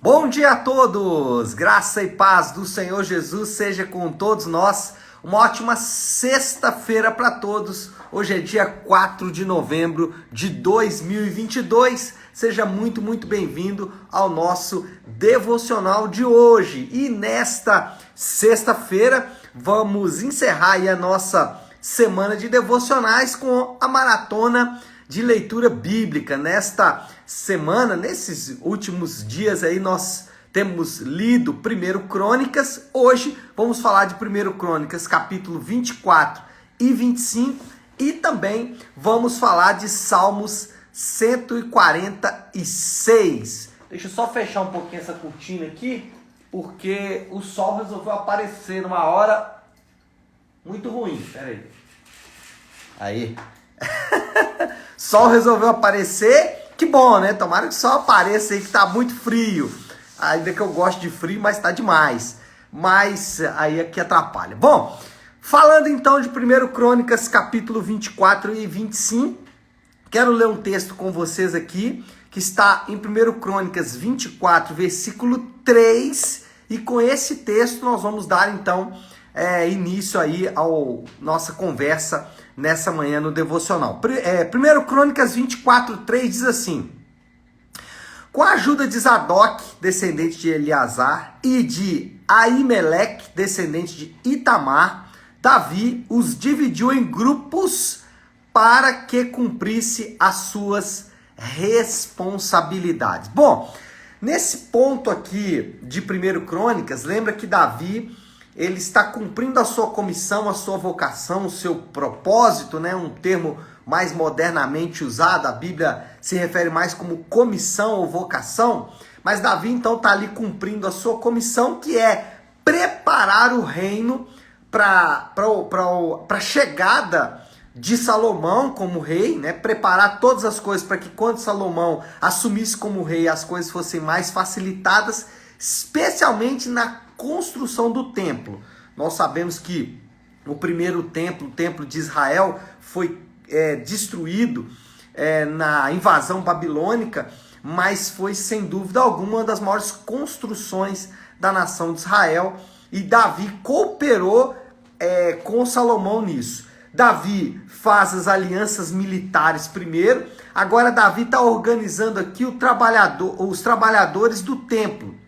Bom dia a todos! Graça e paz do Senhor Jesus seja com todos nós. Uma ótima sexta-feira para todos. Hoje é dia 4 de novembro de 2022. Seja muito bem-vindo ao nosso devocional de hoje. E nesta sexta-feira vamos encerrar aí a nossa semana de devocionais com a maratona de leitura bíblica. Nesta semana, nesses últimos dias aí, nós temos lido 1 Crônicas. Hoje vamos falar de 1 Crônicas, capítulo 24 e 25. E também vamos falar de Salmos 146. Deixa eu só fechar um pouquinho essa cortina aqui, porque o sol resolveu aparecer numa hora muito ruim. Pera aí. Sol resolveu aparecer, que bom, né? Tomara que o sol apareça aí, que tá muito frio. Ainda que eu gosto de frio, mas tá demais. Mas aí aqui atrapalha. Bom, falando então de 1 Crônicas, capítulo 24 e 25, quero ler um texto com vocês aqui, que está em 1 Crônicas 24, versículo 3, e com esse texto nós vamos dar então início aí à nossa conversa nessa manhã no devocional. 1 Crônicas 24, 3 diz assim: com a ajuda de Zadok, descendente de Eleazar, e de Aimeleque, descendente de Itamar, Davi os dividiu em grupos para que cumprisse as suas responsabilidades. Bom, nesse ponto aqui de 1 Crônicas, lembra que Davi ele está cumprindo a sua comissão, a sua vocação, o seu propósito, né? Um termo mais modernamente usado, a Bíblia se refere mais como comissão ou vocação, mas Davi então está ali cumprindo a sua comissão, que é preparar o reino para a chegada de Salomão como rei, né? Preparar todas as coisas para que quando Salomão assumisse como rei, as coisas fossem mais facilitadas, especialmente na construção do templo. Nós sabemos que o primeiro templo, o templo de Israel, foi destruído na invasão babilônica, mas foi sem dúvida alguma uma das maiores construções da nação de Israel, e Davi cooperou com Salomão nisso. Davi faz as alianças militares primeiro, agora Davi está organizando aqui os trabalhadores do templo.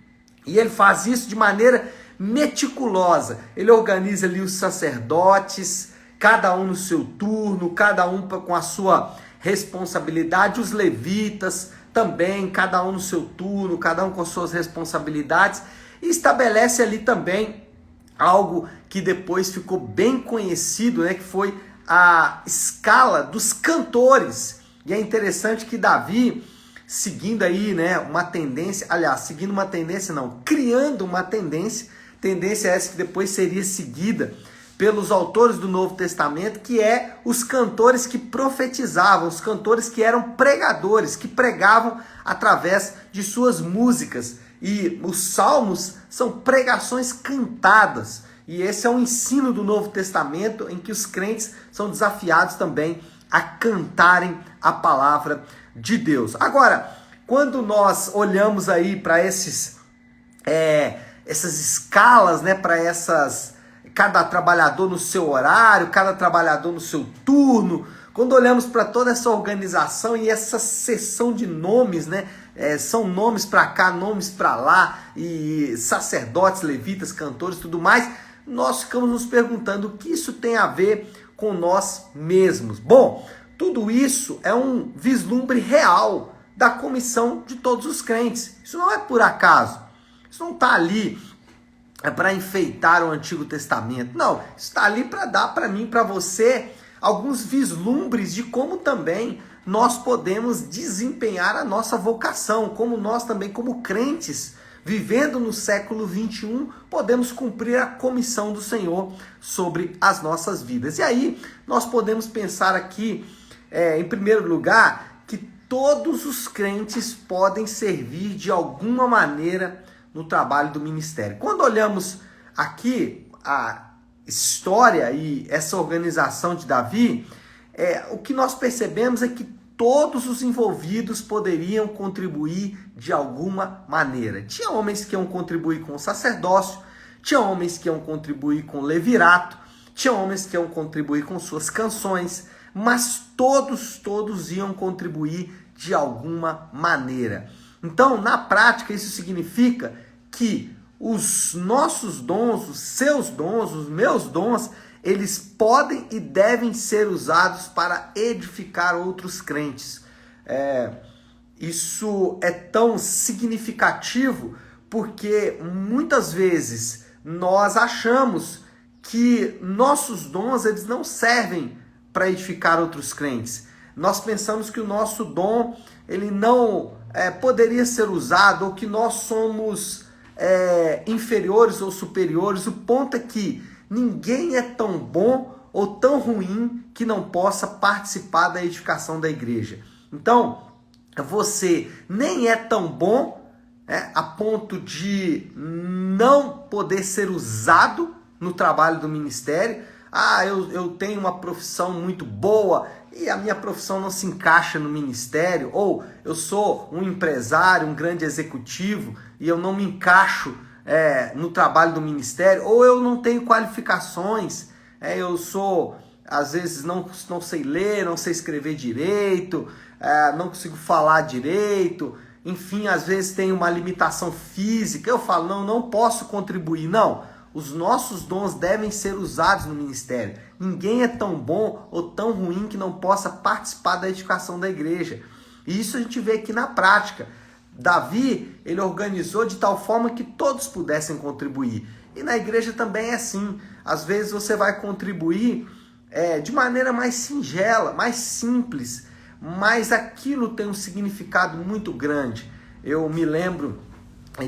E ele faz isso de maneira meticulosa. Ele organiza ali os sacerdotes, cada um no seu turno, cada um com a sua responsabilidade. Os levitas também, cada um no seu turno, cada um com suas responsabilidades. E estabelece ali também algo que depois ficou bem conhecido, né, que foi a escala dos cantores. E é interessante que Davi, seguindo aí, né, uma tendência, criando uma tendência essa que depois seria seguida pelos autores do Novo Testamento, que é os cantores que profetizavam, os cantores que eram pregadores, que pregavam através de suas músicas. E os salmos são pregações cantadas, e esse é um ensino do Novo Testamento em que os crentes são desafiados também a cantarem a palavra de Deus. Agora, quando nós olhamos aí para essas escalas, né, para cada trabalhador no seu horário, cada trabalhador no seu turno, quando olhamos para toda essa organização e essa seção de nomes, né, são nomes para cá, nomes para lá, e sacerdotes, levitas, cantores, tudo mais, nós ficamos nos perguntando o que isso tem a ver com nós mesmos. Bom, tudo isso é um vislumbre real da comissão de todos os crentes. Isso não é por acaso. Isso não está ali para enfeitar o Antigo Testamento. Não, isso está ali para dar para mim, para você, alguns vislumbres de como também nós podemos desempenhar a nossa vocação, como nós também, como crentes, vivendo no século 21, podemos cumprir a comissão do Senhor sobre as nossas vidas. E aí nós podemos pensar aqui, em primeiro lugar, que todos os crentes podem servir de alguma maneira no trabalho do ministério. Quando olhamos aqui a história e essa organização de Davi, o que nós percebemos é que todos os envolvidos poderiam contribuir de alguma maneira. Tinha homens que iam contribuir com o sacerdócio, tinha homens que iam contribuir com o levirato, tinha homens que iam contribuir com suas canções, mas todos iam contribuir de alguma maneira. Então, na prática, isso significa que os nossos dons, os seus dons, os meus dons, eles podem e devem ser usados para edificar outros crentes. Isso é tão significativo porque muitas vezes nós achamos que nossos dons eles não servem para edificar outros crentes. Nós pensamos que o nosso dom ele não poderia ser usado, ou que nós somos inferiores ou superiores. O ponto é que ninguém é tão bom ou tão ruim que não possa participar da edificação da igreja. Então, você nem é tão bom a ponto de não poder ser usado no trabalho do ministério. Eu tenho uma profissão muito boa e a minha profissão não se encaixa no ministério. Ou eu sou um empresário, um grande executivo e eu não me encaixo no trabalho do ministério. Ou eu não tenho qualificações, eu sou, às vezes, não sei ler, não sei escrever direito, não consigo falar direito. Enfim, às vezes tem uma limitação física. Eu falo, não posso contribuir. Não. Os nossos dons devem ser usados no ministério. Ninguém é tão bom ou tão ruim que não possa participar da edificação da igreja. E isso a gente vê aqui na prática. Davi, ele organizou de tal forma que todos pudessem contribuir. E na igreja também é assim. Às vezes você vai contribuir de maneira mais singela, mais simples, mas aquilo tem um significado muito grande. Eu me lembro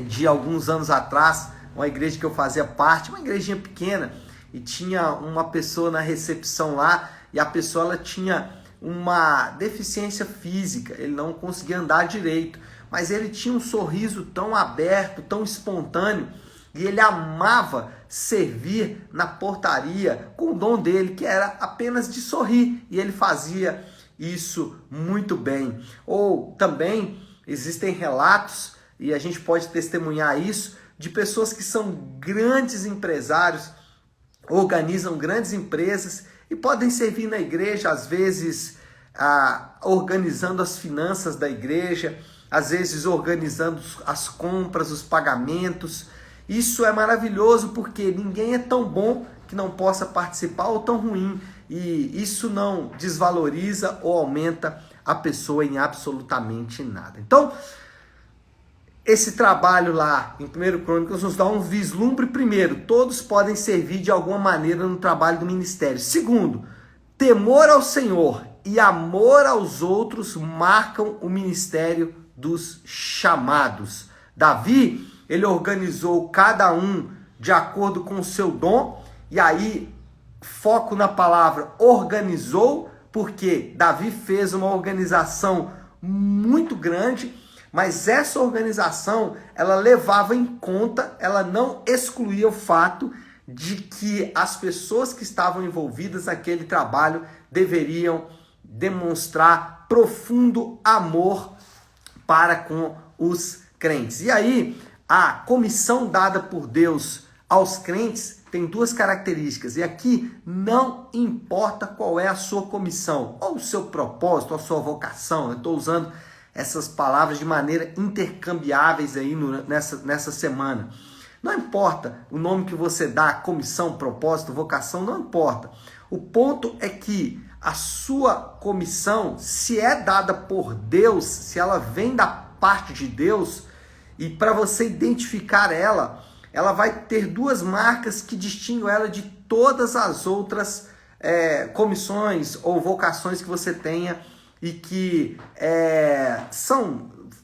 de alguns anos atrás, uma igreja que eu fazia parte, uma igrejinha pequena, e tinha uma pessoa na recepção lá, e a pessoa ela tinha uma deficiência física, ele não conseguia andar direito, mas ele tinha um sorriso tão aberto, tão espontâneo, e ele amava servir na portaria com o dom dele, que era apenas de sorrir, e ele fazia isso muito bem. Ou também existem relatos, e a gente pode testemunhar isso, de pessoas que são grandes empresários, organizam grandes empresas e podem servir na igreja, às vezes organizando as finanças da igreja, às vezes organizando as compras, os pagamentos. Isso é maravilhoso porque ninguém é tão bom que não possa participar ou tão ruim, e isso não desvaloriza ou aumenta a pessoa em absolutamente nada. Então, esse trabalho lá em 1 Crônicas nos dá um vislumbre. Primeiro, todos podem servir de alguma maneira no trabalho do ministério. Segundo, temor ao Senhor e amor aos outros marcam o ministério dos chamados. Davi, ele organizou cada um de acordo com o seu dom, e aí foco na palavra organizou, porque Davi fez uma organização muito grande. Mas essa organização, ela levava em conta, ela não excluía o fato de que as pessoas que estavam envolvidas naquele trabalho deveriam demonstrar profundo amor para com os crentes. E aí, a comissão dada por Deus aos crentes tem duas características. E aqui não importa qual é a sua comissão, ou o seu propósito, ou a sua vocação. Eu estou usando essas palavras de maneira intercambiáveis aí nessa semana. Não importa o nome que você dá, comissão, propósito, vocação, não importa. O ponto é que a sua comissão, se é dada por Deus, se ela vem da parte de Deus, e para você identificar ela vai ter duas marcas que distinguem ela de todas as outras comissões ou vocações que você tenha, e que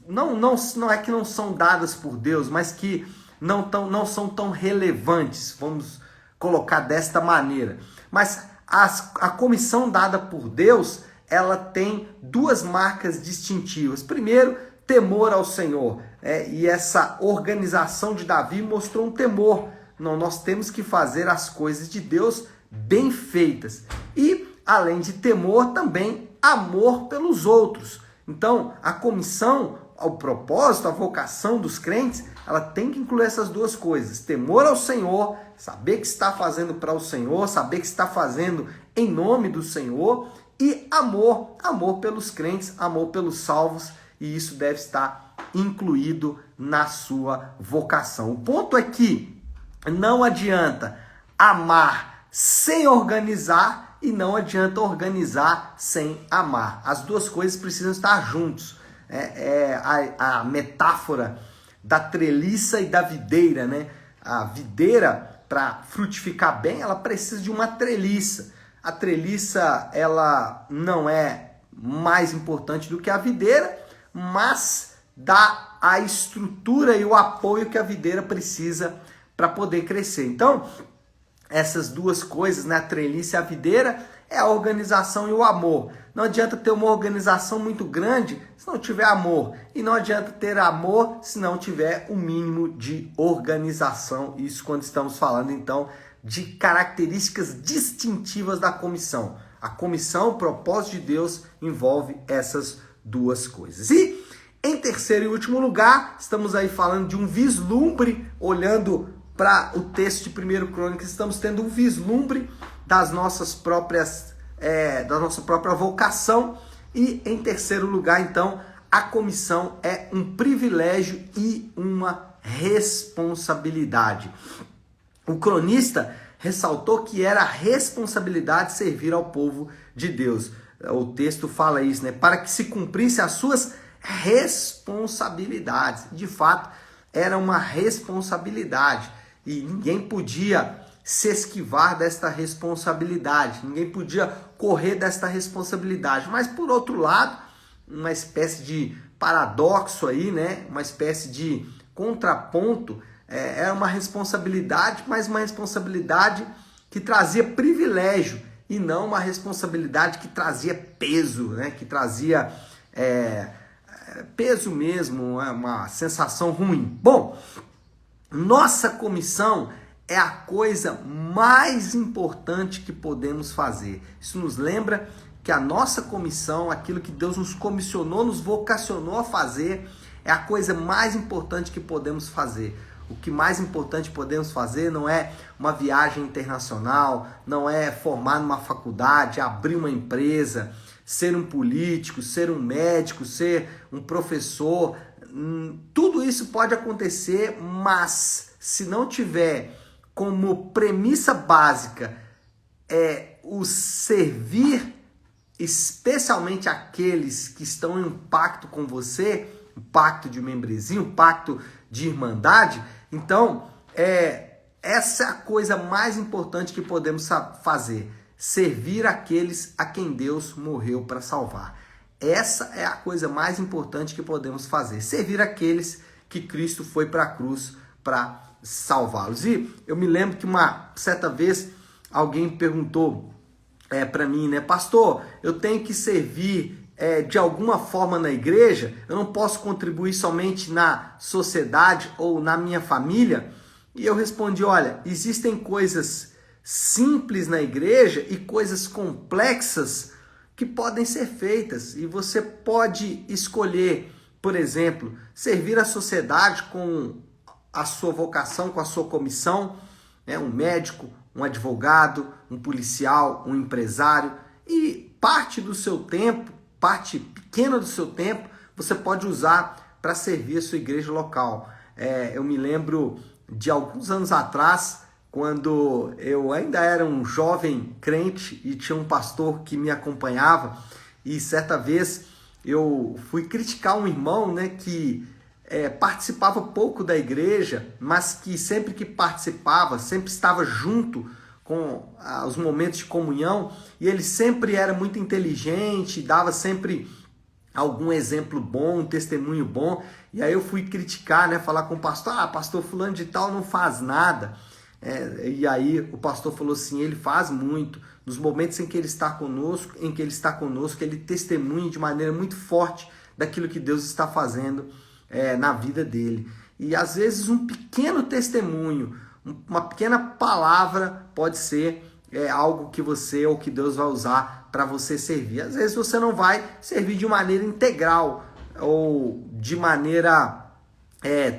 não é que não são dadas por Deus, mas que não são tão relevantes, vamos colocar desta maneira. Mas a comissão dada por Deus, ela tem duas marcas distintivas. Primeiro, temor ao Senhor. E essa organização de Davi mostrou um temor. Não, nós temos que fazer as coisas de Deus bem feitas. E, além de temor, também amor pelos outros. Então, a comissão, o propósito, a vocação dos crentes, ela tem que incluir essas duas coisas. Temor ao Senhor, saber que está fazendo para o Senhor, saber que está fazendo em nome do Senhor, e amor pelos crentes, amor pelos salvos, e isso deve estar incluído na sua vocação. O ponto é que não adianta amar sem organizar e não adianta organizar sem amar. As duas coisas precisam estar juntos. A metáfora da treliça e da videira, né? A videira, para frutificar bem, ela precisa de uma treliça. A treliça, ela não é mais importante do que a videira, mas dá a estrutura e o apoio que a videira precisa para poder crescer. Então, essas duas coisas, né, a treliça e a videira, é a organização e o amor. Não adianta ter uma organização muito grande se não tiver amor. E não adianta ter amor se não tiver o mínimo de organização. Isso quando estamos falando, então, de características distintivas da comissão. A comissão, o propósito de Deus, envolve essas duas coisas. E, em terceiro e último lugar, estamos aí falando de um vislumbre, olhando para o texto de 1 Crônicas, estamos tendo um vislumbre das nossas próprias, da nossa própria vocação. E, em terceiro lugar, então, a comissão é um privilégio e uma responsabilidade. O cronista ressaltou que era responsabilidade servir ao povo de Deus. O texto fala isso, né? Para que se cumprissem as suas responsabilidades. De fato, era uma responsabilidade e ninguém podia se esquivar desta responsabilidade, ninguém podia correr desta responsabilidade. Mas, por outro lado, uma espécie de paradoxo aí, né? Uma espécie de contraponto. Era uma responsabilidade, mas uma responsabilidade que trazia privilégio e não uma responsabilidade que trazia peso, né? Que trazia peso mesmo, uma sensação ruim. Bom, nossa comissão é a coisa mais importante que podemos fazer. Isso nos lembra que a nossa comissão, aquilo que Deus nos comissionou, nos vocacionou a fazer, é a coisa mais importante que podemos fazer. O que mais importante podemos fazer não é uma viagem internacional, não é formar numa faculdade, abrir uma empresa, ser um político, ser um médico, ser um professor. Tudo isso pode acontecer, mas se não tiver como premissa básica o servir, especialmente aqueles que estão em um pacto com você, um pacto de membresia, um pacto de irmandade, então essa é a coisa mais importante que podemos fazer, servir aqueles a quem Deus morreu para salvar. Essa é a coisa mais importante que podemos fazer, servir aqueles que Cristo foi para a cruz para salvá-los. E eu me lembro que uma certa vez alguém perguntou para mim, né, pastor, eu tenho que servir de alguma forma na igreja? Eu não posso contribuir somente na sociedade ou na minha família? E eu respondi, olha, existem coisas simples na igreja e coisas complexas que podem ser feitas. E você pode escolher, por exemplo, servir a sociedade com a sua vocação, com a sua comissão, né? Um médico, um advogado, um policial, um empresário, e parte do seu tempo, parte pequena do seu tempo, você pode usar para servir a sua igreja local. Eu me lembro de alguns anos atrás, quando eu ainda era um jovem crente e tinha um pastor que me acompanhava, e certa vez eu fui criticar um irmão, né, que participava pouco da igreja, mas que sempre que participava, sempre estava junto com os momentos de comunhão, e ele sempre era muito inteligente, dava sempre algum exemplo bom, um testemunho bom. E aí eu fui criticar, né, falar com o pastor, pastor fulano de tal não faz nada. E aí o pastor falou assim, ele faz muito. Nos momentos em que ele está conosco, ele testemunha de maneira muito forte daquilo que Deus está fazendo na vida dele. E às vezes um pequeno testemunho, uma pequena palavra pode ser é algo que você ou que Deus vai usar para você servir. Às vezes você não vai servir de maneira integral ou de maneira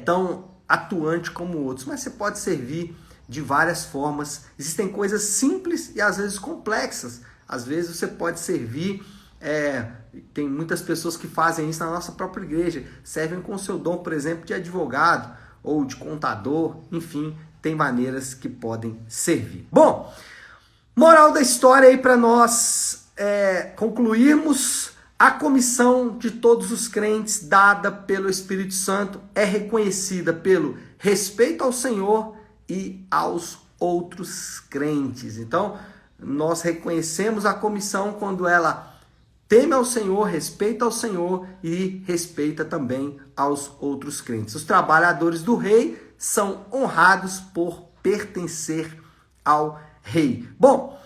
tão atuante como outros, mas você pode servir de várias formas. Existem coisas simples e às vezes complexas. Às vezes você pode servir, tem muitas pessoas que fazem isso na nossa própria igreja, servem com o seu dom, por exemplo, de advogado ou de contador, enfim, tem maneiras que podem servir. Bom, moral da história aí para nós concluirmos: a comissão de todos os crentes dada pelo Espírito Santo é reconhecida pelo respeito ao Senhor e aos outros crentes. Então, nós reconhecemos a comissão quando ela teme ao Senhor, respeita ao Senhor e respeita também aos outros crentes. Os trabalhadores do rei são honrados por pertencer ao rei. Bom,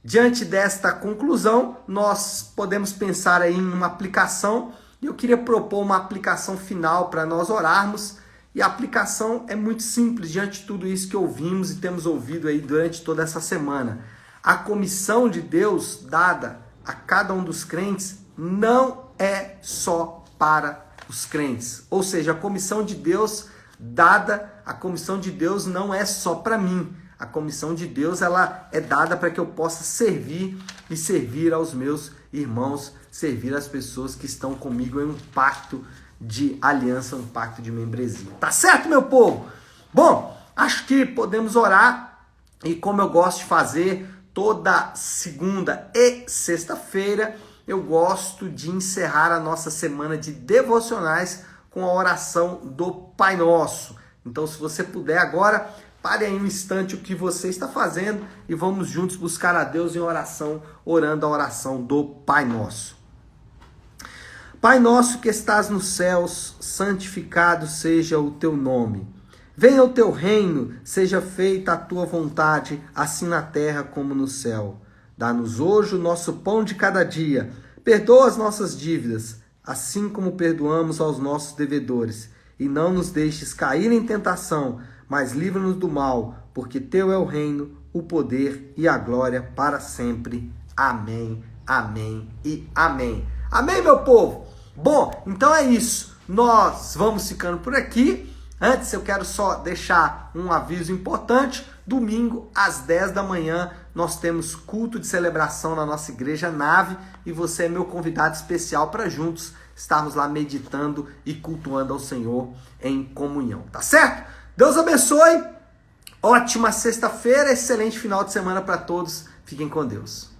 diante desta conclusão, nós podemos pensar aí em uma aplicação. Eu queria propor uma aplicação final para nós orarmos. E a aplicação é muito simples diante de tudo isso que ouvimos e temos ouvido aí durante toda essa semana. A comissão de Deus dada a cada um dos crentes não é só para os crentes. Ou seja, a comissão de Deus não é só para mim. A comissão de Deus, ela é dada para que eu possa servir e servir aos meus irmãos, servir as pessoas que estão comigo em um pacto de aliança, um pacto de membresia. Tá certo, meu povo? Bom, acho que podemos orar, e como eu gosto de fazer toda segunda e sexta-feira, eu gosto de encerrar a nossa semana de devocionais com a oração do Pai Nosso. Então, se você puder agora, pare aí um instante o que você está fazendo e vamos juntos buscar a Deus em oração, orando a oração do Pai Nosso. Pai nosso que estás nos céus, santificado seja o teu nome. Venha o teu reino, seja feita a tua vontade, assim na terra como no céu. Dá-nos hoje o nosso pão de cada dia. Perdoa as nossas dívidas, assim como perdoamos aos nossos devedores. E não nos deixes cair em tentação, mas livra-nos do mal, porque teu é o reino, o poder e a glória para sempre. Amém, amém e amém. Amém, meu povo? Bom, então é isso. Nós vamos ficando por aqui. Antes, eu quero só deixar um aviso importante. Domingo, às 10 da manhã, nós temos culto de celebração na nossa igreja Nave. E você é meu convidado especial para juntos estarmos lá meditando e cultuando ao Senhor em comunhão. Tá certo? Deus abençoe. Ótima sexta-feira, excelente final de semana para todos. Fiquem com Deus.